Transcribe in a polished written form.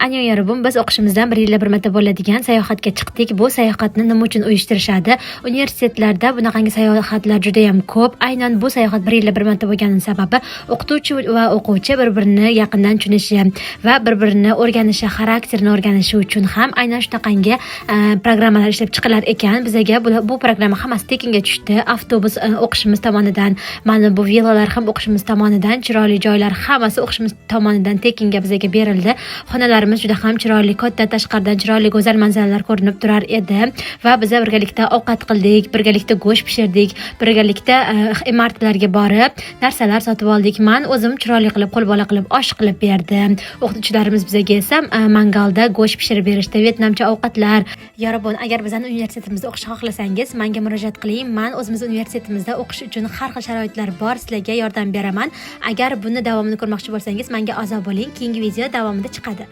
Anya yarabum biz o'qishimizdan 1 yilda bir marta bo'ladigan sayohatga chiqdik. Bu sayohatni nima uchun uyushtirishadi? Universitetlarda bunaqangi sayohatlar juda ham ko'p. Aynan bu sayohat 1 yilda bir marta bo'lgani sababi o'qituvchi va o'quvchi bir-birini yaqindan tushunishi va bir-birini o'rganishi, xarakterini o'rganishi uchun ham aynan shunaqangi programmalar ishlab chiqilar ekan. Bizga bu programma hammasi tekinga tushdi. Avtobus o'qishimiz tomonidan, mana bu villalar ham o'qishimiz tomonidan, chiroyli joylar hammasi o'qishimiz tomonidan tekinga bizga berildi. Xonalarimiz juda ham chiroyli, katta, tashqaridan chiroyli go'zal manzaralar ko'rinib turar edi va biz birgalikda ovqat qildik, birgalikda go'sht pishirdik, birgalikda imartlarga borib narsalar sotib oldik. Men o'zim chiroyli qilib, qo'lbola qilib osh qilib berdim. O'qituvchilarimiz bizga esa mangalda go'sht pishirib berishdi, vyetnamcha ovqatlar. Yorobon, agar bizning universitetimizda o'qishni xohlasangiz, menga murojaat qiling. Men o'zimiz universitetimizda o'qish uchun har xil sharoitlar bor, sizlarga yordam beraman. Agar buni davomini ko'rmoqchi bo'lsangiz, menga a'zo bo'ling. Keyingi video davomida chiqadi.